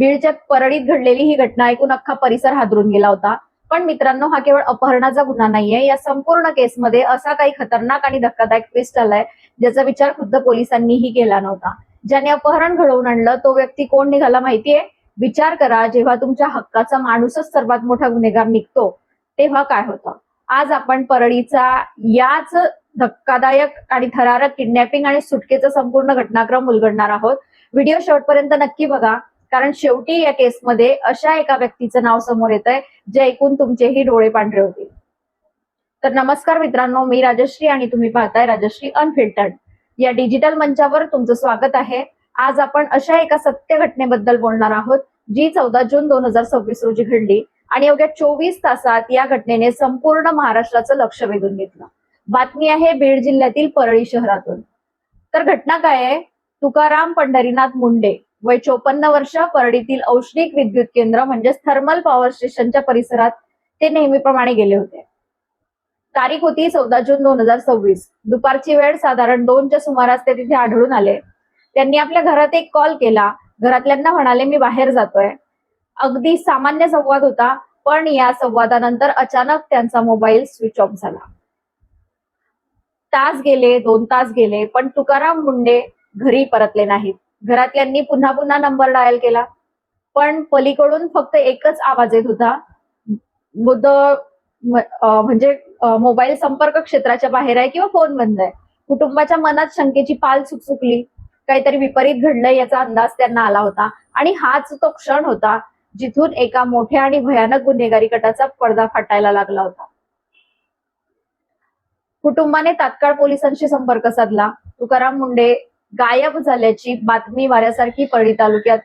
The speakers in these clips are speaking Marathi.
बीडच्या परळीत घडलेली ही घटना ऐकून अख्खा परिसर हादरून गेला होता. पण मित्रांनो, हा केवळ अपहरणाचा गुन्हा नाहीये. या संपूर्ण केसमध्ये असा काही खतरनाक आणि धक्कादायक ट्विस्ट आलाय ज्याचा विचार खुद्द पोलिसांनीही केला नव्हता. ज्याने अपहरण घडवून आणलं तो व्यक्ती कोण निघाला माहितीये? विचार करा, जेव्हा तुमच्या हक्काचा माणूसच सर्वात मोठा गुन्हेगार निघतो तेव्हा काय होतं. आज आपण परळीचा याच धक्कादायक आणि थरारक किडनॅपिंग आणि सुटकेचा संपूर्ण घटनाक्रम उलगडणार आहोत. व्हिडिओ शेवटपर्यंत नक्की बघा, कारण शेवटी या केसमध्ये अशा एका व्यक्तीचं नाव समोर येतंय जे ऐकून तुमचेही डोळे पांढरे होतील. तर नमस्कार मित्रांनो, मी राजश्री आणि तुम्ही पाहताय राजश्री अनफिल्टर्ड. या डिजिटल मंचावर तुमचं स्वागत आहे. आज आपण अशा एका सत्य घटनेबद्दल बोलणार आहोत जी 14 जून 2026 रोजी घडली आणि अवघ्या 24 तासात या घटनेने संपूर्ण महाराष्ट्राचं लक्ष वेधून घेतलं. बातमी आहे बीड जिल्ह्यातील परळी शहरातून. तर घटना काय आहे? तुकाराम पंढरीनाथ मुंडे, वय 54 वर्ष, परळीतील औष्णिक विद्युत केंद्र म्हणजेच थर्मल पॉवर स्टेशनच्या परिसरात ते नेहमीप्रमाणे गेले होते. तारीख होती 14 जून 2026. दुपारची वेळ साधारण 2च्या सुमारास ते तिथे आढळून आले. त्यांनी आपल्या घरात एक कॉल केला. घरातल्यांना म्हणाले, मी बाहेर जातोय. अगदी सामान्य संवाद होता, पण या संवादानंतर अचानक त्यांचा मोबाईल स्विच ऑफ झाला. तास गेले, 2 तास गेले, पण तुकाराम मुंडे घरी परतले नाहीत. घरातल्यांनी पुन्हा पुन्हा नंबर डायल केला, पण पलीकडून फक्त एकच आवाज येत होता, म्हणजे मोबाईल संपर्क क्षेत्राच्या बाहेर आहे किंवा फोन बंद आहे. कुटुंबाच्या मनात शंकेची पाल चुकचुकली. काहीतरी विपरीत घडलंय याचा अंदाज त्यांना आला होता आणि हाच तो क्षण होता जिथून एका मोठ्या आणि भयानक गुन्हेगारी गटाचा पडदा फाटायला लागला होता. कुटुंबाने तात्काळ पोलिसांशी संपर्क साधला. तुकाराम मुंडे गायब झाल्याची बातमी वाऱ्यासारखी परळी तालुक्यात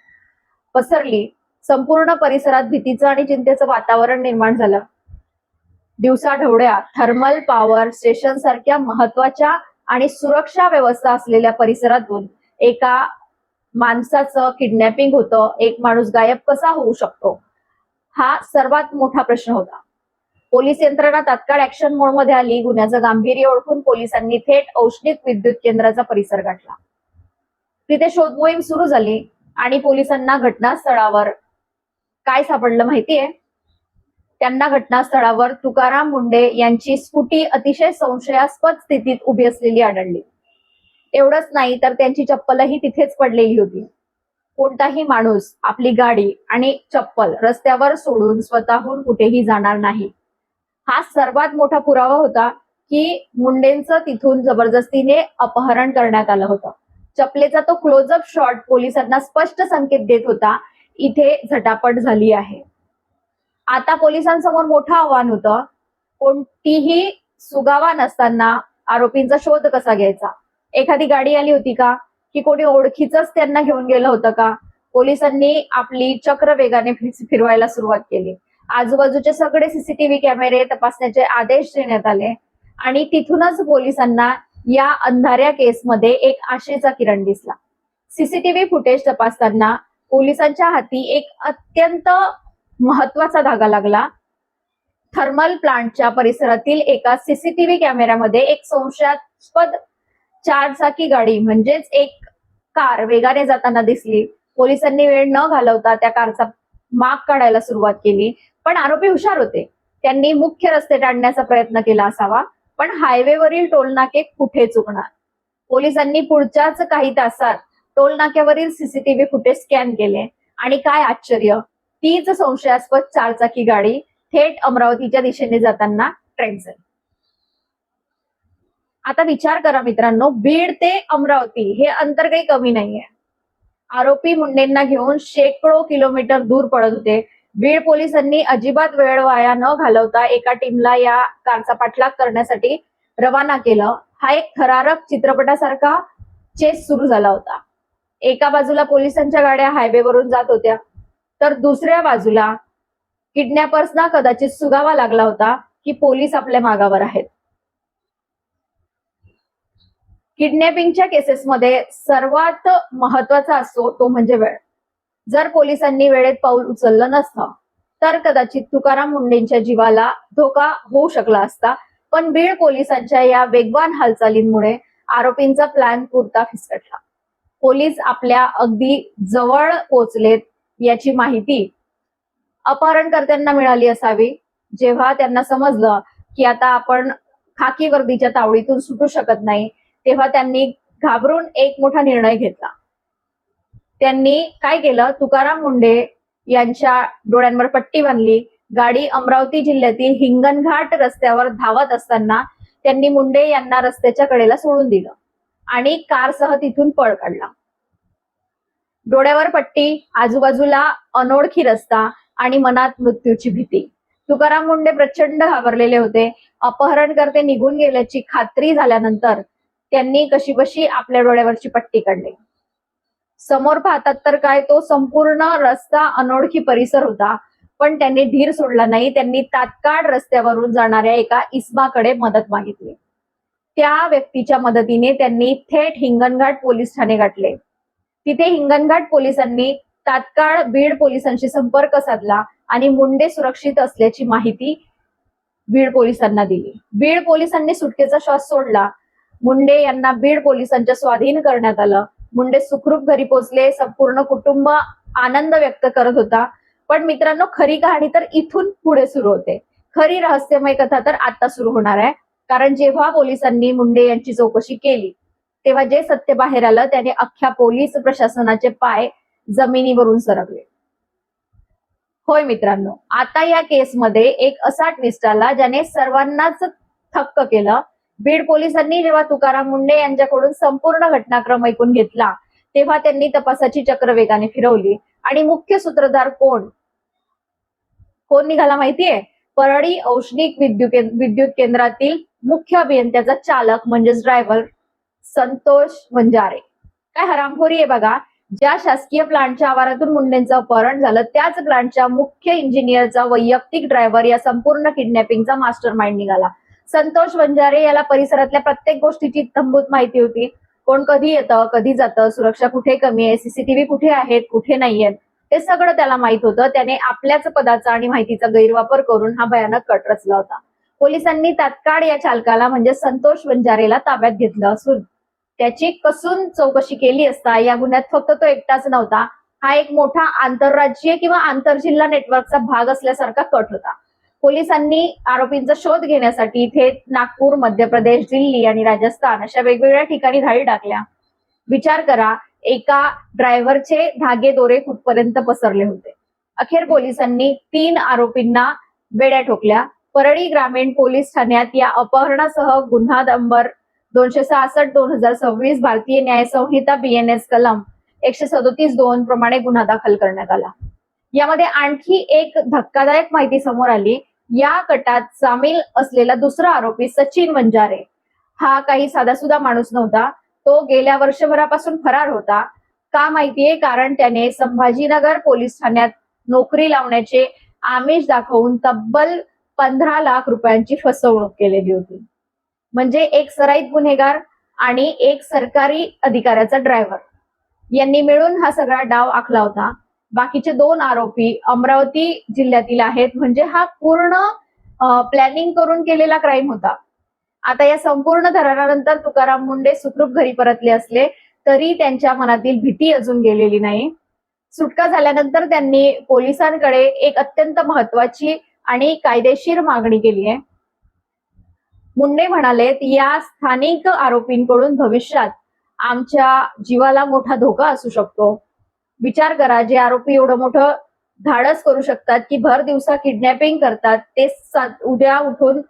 पसरली. संपूर्ण परिसरात भीतीचं आणि चिंतेचं वातावरण निर्माण झालं. दिवसाढवळ्या थर्मल पॉवर स्टेशन सारख्या महत्वाच्या आणि सुरक्षा व्यवस्था असलेल्या परिसरातून एका माणसाचं किडनॅपिंग होतं. एक माणूस गायब कसा होऊ शकतो, हा सर्वात मोठा प्रश्न होता. पोलीस यंत्रणा तात्काळ ऍक्शन मोडमध्ये आली. गुन्ह्याचं गांभीर्य ओळखून पोलिसांनी थेट औष्णिक विद्युत केंद्राचा परिसर गाठला. तिथे शोध मोहीम सुरू झाली आणि पोलिसांना घटनास्थळावर काय सापडलं माहितीये? त्यांना घटनास्थळावर तुकाराम मुंडे यांची स्कूटी अतिशय संशयास्पद स्थितीत उभी असलेली आढळली. एवढंच नाही तर त्यांची चप्पलही तिथेच पडलेली होती. कोणताही माणूस आपली गाडी आणि चप्पल रस्त्यावर सोडून स्वतःहून कुठेही जाणार नाही. हा सर्वात मोठा पुरावा होता की मुंडेंचं तिथून जबरदस्तीने अपहरण करण्यात आलं होतं. चपलेचा तो क्लोजअप शॉट पोलिसांना स्पष्ट संकेत देत होता, इथे झटापट झाली आहे. आता पोलिसांसमोर मोठं आव्हान होतं. कोणतीही सुगावा नसताना आरोपींचा शोध कसा घ्यायचा? एखादी गाडी आली होती का, की कोणी ओळखीचंच त्यांना घेऊन गेलं होतं का? पोलिसांनी आपली चक्र वेगाने फिरवायला सुरुवात केली. आजूबाजूचे सगळे सीसीटीव्ही कॅमेरे तपासण्याचे आदेश देण्यात आले आणि तिथूनच पोलिसांना या अंधाऱ्या केसमध्ये एक आशेचा किरण दिसला. सीसीटीव्ही फुटेज तपासताना पोलिसांच्या हाती एक अत्यंत महत्वाचा धागा लागला. थर्मल प्लांटच्या परिसरातील एका सीसीटीव्ही कॅमेऱ्यामध्ये एक संशयास्पद 4 चाकी गाडी म्हणजेच एक कार वेगाने जाताना दिसली. पोलिसांनी वेळ न घालवता त्या कारचा माग काढायला सुरुवात केली. पण आरोपी हुशार होते. त्यांनी मुख्य रस्ते टाळण्याचा प्रयत्न केला असावा, पण हायवेवरील टोलनाके कुठे चुकणार? पोलिसांनी पुढच्याच काही तासात टोलनाक्यावरील सीसीटीव्ही फुटेज स्कॅन केले आणि काय आश्चर्य, तीच संशयास्पद 4 चाकी गाडी थेट अमरावतीच्या दिशेने जाताना ट्रॅक झाली. आता विचार करा मित्रांनो, बीड ते अमरावती हे अंतर काही कमी नाहीये. आरोपी मुंडेंना घेऊन शेकडो किलोमीटर दूर पडत होते. बीड पोलिसांनी अजिबात वेळ वाया न घालवता एका टीमला या कारचा पाठलाग करण्यासाठी रवाना केलं. हा एक थरारक चित्रपटासारखा चेस सुरू झाला होता. एका बाजूला पोलिसांच्या गाड्या हायवेवरून जात होत्या, तर दुसऱ्या बाजूला किडनॅपर्सना कदाचित सुगावा लागला होता की पोलीस आपल्या मागावर आहेत. किडनॅपिंगच्या केसेसमध्ये सर्वात महत्वाचा असतो तो म्हणजे वेळ. जर पोलिसांनी वेळेत पाऊल उचललं नसतं तर कदाचित तुकाराम मुंडेंच्या जीवाला धोका होऊ शकला असता. पण बीड पोलिसांच्या या वेगवान हालचालींमुळे आरोपींचा प्लॅन पुरता फिसकटला. पोलीस आपल्या अगदी जवळ पोहोचलेत याची माहिती अपहरणकर्त्यांना मिळाली असावी. जेव्हा त्यांना समजलं की आता आपण खाकी वर्दीच्या तावडीतून सुटू शकत नाही, तेव्हा त्यांनी घाबरून एक मोठा निर्णय घेतला. त्यांनी काय केलं, तुकाराम मुंढे यांच्या डोळ्यांवर पट्टी बांधली. गाडी अमरावती जिल्ह्यातील हिंगणघाट रस्त्यावर धावत असताना त्यांनी मुंढे यांना रस्त्याच्या कडेला सोडून दिलं आणि कारसह तिथून पळ काढला. डोळ्यावर पट्टी, आजूबाजूला अनोळखी रस्ता आणि मनात मृत्यूची भीती. तुकाराम मुंढे प्रचंड घाबरलेले होते. अपहरणकर्ते निघून गेल्याची खात्री झाल्यानंतर त्यांनी कशीबशी आपल्या डोळ्यावरची पट्टी काढली. समोर पाहतात तर काय, तो संपूर्ण रस्ता अनोळखी परिसर होता, पण त्यांनी धीर सोडला नाही. त्यांनी तात्काळ रस्त्यावरून जाणाऱ्या एका इसमाकडे मदत मागितली. त्या व्यक्तीच्या मदतीने त्यांनी थेट हिंगणघाट पोलीस ठाणे गाठले. तिथे हिंगणघाट पोलिसांनी तात्काळ बीड पोलिसांशी संपर्क साधला आणि मुंढे सुरक्षित असल्याची माहिती बीड पोलिसांना दिली. बीड पोलिसांनी सुटकेचा श्वास सोडला. मुंढे यांना बीड पोलिसांच्या स्वाधीन करण्यात आलं. मुंढे सुखरूप घरी पोहोचले. संपूर्ण कुटुंब आनंद व्यक्त करत होता. पण मित्रांनो, खरी कहाणी तर इथून पुढे सुरू होते. खरी रहस्यमय कथा तर आता सुरू होणार आहे. कारण जेव्हा पोलिसांनी मुंढे यांची चौकशी केली, तेव्हा जे सत्य बाहेर आलं त्याने अख्ख्या पोलीस प्रशासनाचे पाय जमिनीवरून सरकले. होय मित्रांनो, आता या केसमध्ये एक असा ट्विस्ट आला ज्याने सर्वांनाच थक्क केलं. बीड पोलिसांनी जेव्हा तुकाराम मुंढे यांच्याकडून संपूर्ण घटनाक्रम ऐकून घेतला, तेव्हा त्यांनी तपासाची चक्र वेगाने फिरवली आणि मुख्य सूत्रधार कोण निघाला माहितीये? परळी औष्णिक विद्युत केंद्रातील मुख्य अभियंत्याचा चालक म्हणजेच ड्रायव्हर संतोष वंजारे. काय हरामखोरी आहे बघा. ज्या शासकीय प्लांटच्या आवारातून मुंढेंचं अपहरण झालं, त्याच प्लांटच्या मुख्य इंजिनियरचा वैयक्तिक ड्रायव्हर या संपूर्ण किडनॅपिंगचा मास्टर माइंड निघाला. संतोष वंजारे याला परिसरातल्या प्रत्येक गोष्टीची इत्थंभूत माहिती होती. कोण कधी येतं, कधी जातं, सुरक्षा कुठे कमी आहे, सीसीटीव्ही कुठे आहेत, कुठे नाहीयेत, ते सगळं त्याला माहित होतं. त्याने आपल्याच पदाचा आणि माहितीचा गैरवापर करून हा भयानक कट रचला होता. पोलिसांनी तात्काळ या चालकाला म्हणजे संतोष वंजारेला ताब्यात घेतलं असून त्याची कसून चौकशी केली असता या गुन्ह्यात फक्त तो एकटाच नव्हता. हा एक मोठा आंतरराज्यीय किंवा आंतरजिल्हा नेटवर्कचा भाग असल्यासारखा कट होता. पोलिसांनी आरोपींचा शोध घेण्यासाठी थेट नागपूर, मध्य प्रदेश, दिल्ली आणि राजस्थान अशा वेगवेगळ्या ठिकाणी धाडी टाकल्या. विचार करा, एका ड्रायव्हरचे धागे दोरे कुठपर्यंत पसरले होते. अखेर पोलिसांनी 3 आरोपींना बेड्या ठोकल्या. परळी ग्रामीण पोलीस ठाण्यात या अपहरणासह गुन्हा नंबर 266/2026 भारतीय न्याय संहिता BNS कलम 137(2) प्रमाणे गुन्हा दाखल करण्यात आला. यामध्ये आणखी एक धक्कादायक माहिती समोर आली. या कटात सामील असलेला दुसरा आरोपी सचिन वंजारे हा काही साधासुधा माणूस नव्हता. तो गेल्या वर्षभरापासून फरार होता. का माहितीये? कारण त्याने संभाजीनगर पोलीस ठाण्यात नोकरी लावण्याचे आमिष दाखवून तब्बल 15 लाख रुपयांची फसवणूक केलेली होती. म्हणजे एक सराईत गुन्हेगार आणि एक सरकारी अधिकाऱ्याचा ड्रायव्हर यांनी मिळून हा सगळा डाव आखला होता. बाकीचे 2 आरोपी अमरावती जिल्ह्यातील आहेत. म्हणजे हा पूर्ण प्लॅनिंग करून केलेला क्राईम होता. आता या संपूर्ण थरारानंतर तुकाराम मुंढे सुखरूप घरी परतले असले तरी त्यांच्या मनातील भीती अजून गेलेली नाही. सुटका झाल्यानंतर त्यांनी पोलिसांकडे एक अत्यंत महत्वाची आणि कायदेशीर मागणी केली आहे. मुंढे म्हणालेत, या स्थानिक आरोपींकडून भविष्यात आमच्या जीवाला मोठा धोका असू शकतो. विचार करा, जे आरोपी एवढं मोठं धाडस करू शकतात की भर दिवसा किडनॅपिंग करतात, ते उद्या उठून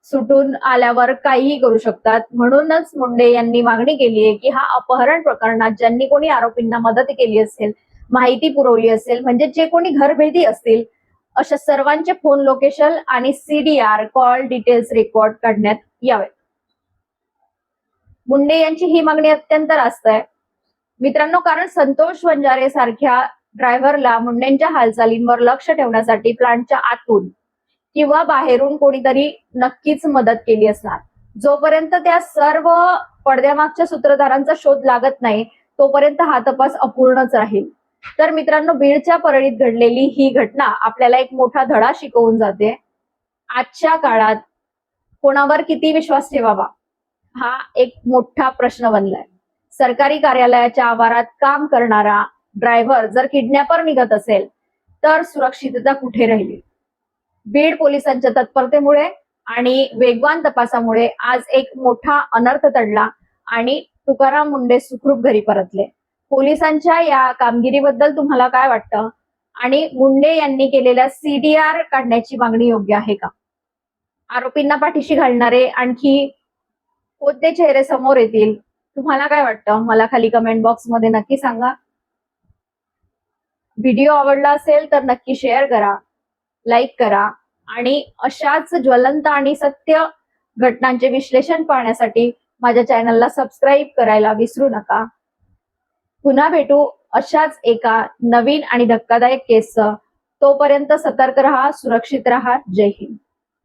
सुटून आल्यावर काहीही करू शकतात. म्हणूनच मुंढे यांनी मागणी केली आहे की हा अपहरण प्रकरणात ज्यांनी कोणी आरोपींना मदत केली असेल, माहिती पुरवली असेल, म्हणजे जे कोणी घरभेदी असतील, अशा सर्वांचे फोन लोकेशन आणि CDR कॉल डिटेल्स रेकॉर्ड काढण्यात यावेत. मुंढे यांची ही मागणी अत्यंत रास्त आहे मित्रांनो, कारण संतोष वंजारे सारख्या ड्रायव्हरला मुंढेंच्या हालचालींवर लक्ष ठेवण्यासाठी प्लांटच्या आतून किंवा बाहेरून कोणीतरी नक्कीच मदत केली असणार. जोपर्यंत त्या सर्व पडद्यामागच्या सूत्रधारांचा शोध लागत नाही तोपर्यंत हा तपास अपूर्णच राहील. तर मित्रांनो, बीडच्या परळीत घडलेली ही घटना आपल्याला एक मोठा धडा शिकवून जाते. आजच्या काळात कोणावर किती विश्वास ठेवावा हा एक मोठा प्रश्न बनलाय. सरकारी कार्यालयाच्या आवारात काम करणारा ड्रायव्हर जर किडनॅपर निघत असेल तर सुरक्षितता कुठे राहिली? बीड पोलिसांच्या तत्परतेमुळे आणि वेगवान तपासामुळे आज एक मोठा अनर्थ टळला आणि तुकाराम मुंडे सुखरूप घरी परतले. पोलिसांच्या या कामगिरीबद्दल तुम्हाला काय वाटतं? आणि मुंडे यांनी केलेल्या CDR काढण्याची मागणी योग्य आहे का? आरोपींना पाठीशी घालणारे आणखी कोणते चेहरे समोर येतील? तुम्हाला काय वाटतं? मला खाली कमेंट बॉक्स मध्ये नक्की सांगा. व्हिडिओ आवडला असेल तर नक्की शेअर करा, लाईक करा आणि अशाच ज्वलंत आणि सत्य घटनांचे विश्लेषण पाहण्यासाठी माझ्या चॅनलला सबस्क्राईब करायला विसरू नका. पुन्हा भेटू अशाच एका नवीन आणि धक्कादायक केससह. तोपर्यंत सतर्क रहा, सुरक्षित रहा. जय हिंद.